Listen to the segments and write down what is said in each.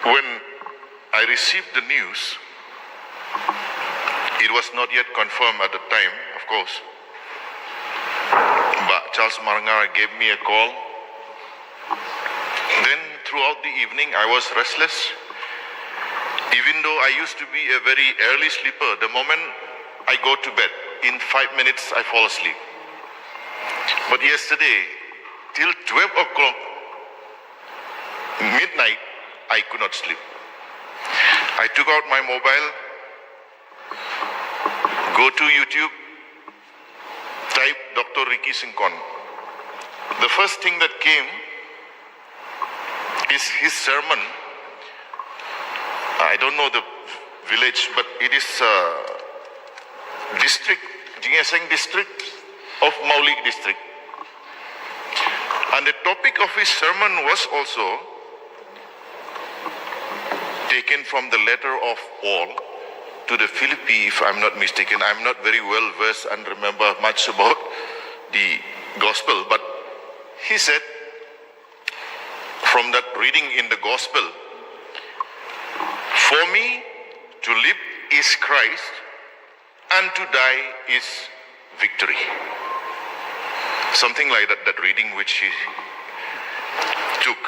When I received the news, it was not yet confirmed at the time, of course. But Charles Marangara gave me a call. Then throughout the evening, I was restless. Even though I used to be a very early sleeper, the moment I go to bed, in 5 minutes, I fall asleep. But yesterday, till 12 o'clock, midnight, I could not sleep. I took out my mobile, go to YouTube, type Dr. Ricky Sinkon. The first thing that came is his sermon. I don't know the village, but it is district, Jingeseng district of Mauli district. And the topic of his sermon was also taken from the letter of Paul to the Philippi, if I'm not mistaken. I'm not very well versed and remember much about the gospel, but he said from that reading in the gospel, for me to live is Christ and to die is victory. Something like that reading which he took.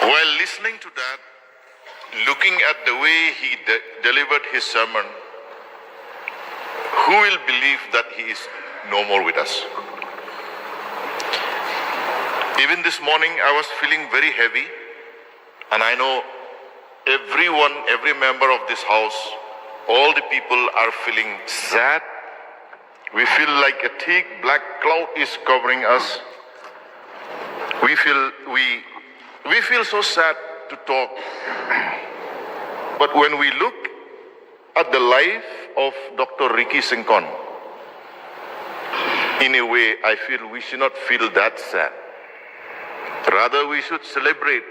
While listening to that, looking at the way he delivered his sermon, who will believe that he is no more with us? Even this morning, I was feeling very heavy, and I know everyone, every member of this house, all the people are feeling sad. We feel like a thick black cloud is covering us. We feel so sad to talk. But when we look at the life of Dr. Ricky Sinkon, in a way, I feel we should not feel that sad. Rather, we should celebrate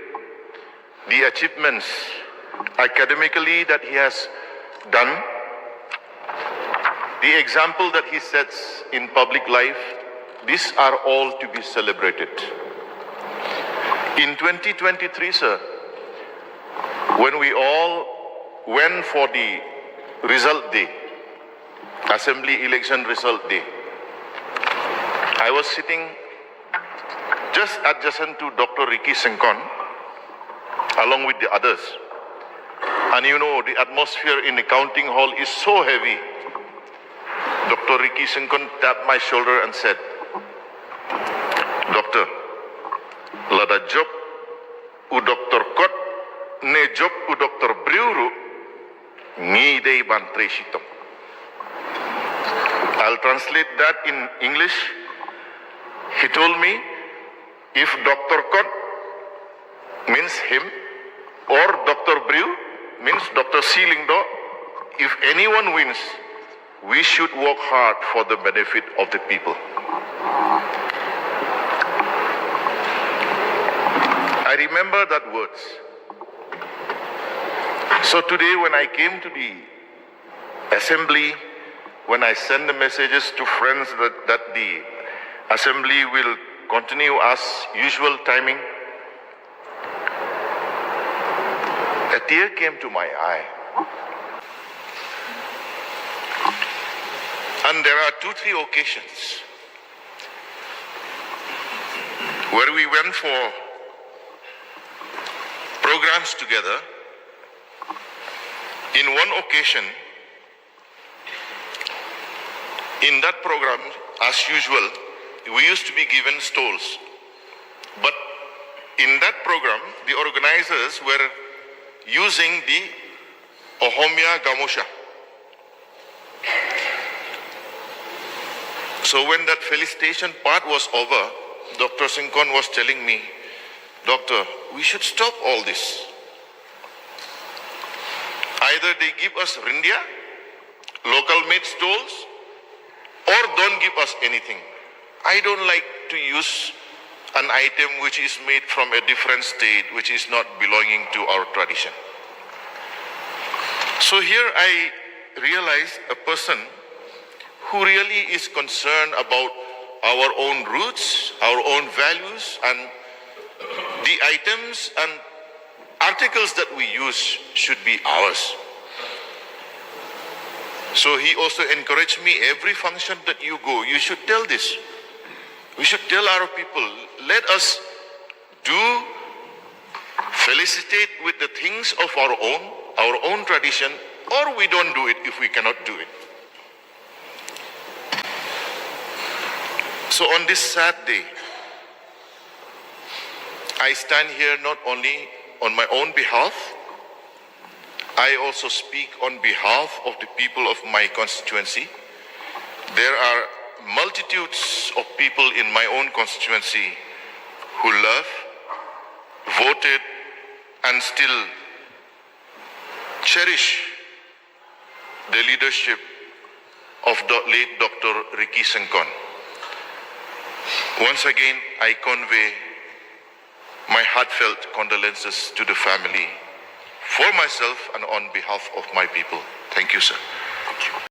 the achievements academically that he has done, the example that he sets in public life. These are all to be celebrated. In 2023, sir, when we all went for the result day, assembly election result day, I was sitting just adjacent to Dr. Ricky Sinkon, along with the others. And you know, the atmosphere in the counting hall is so heavy. Dr. Ricky Sinkon tapped my shoulder and said, Doctor, Lada job u Dr. Kot, ne job u Dr. Briew, ni dei ban Trei Shitom. I'll translate that in English. He told me, if Dr. Kot means him, or Dr. Briew means Dr. Seelingdo, if anyone wins, we should work hard for the benefit of the people. I remember that words. So today when I came to the assembly, when I send the messages to friends that the assembly will continue as usual timing, a tear came to my eye. And there are 2-3 occasions where we went for programs together. In one occasion, in that program, as usual, we used to be given stalls. But in that program, the organizers were using the Ohomia Gamosha. So when that felicitation part was over, Dr. Sinkon was telling me, Doctor, we should stop all this. Either they give us rindia, local made stalls, or don't give us anything. I don't like to use an item which is made from a different state, which is not belonging to our tradition. So here I realized a person who really is concerned about our own roots, our own values, and the items and articles that we use should be ours. So he also encouraged me, every function that you go, you should tell this. We should tell our people, let us do, felicitate with the things of our own tradition, or we don't do it if we cannot do it. So on this sad day, I stand here not only on my own behalf, I also speak on behalf of the people of my constituency. There are multitudes of people in my own constituency who love, voted, and still cherish the leadership of the late Dr. Ricky Sengkon. Once again, I convey my heartfelt condolences to the family, for myself and on behalf of my people. Thank you, sir.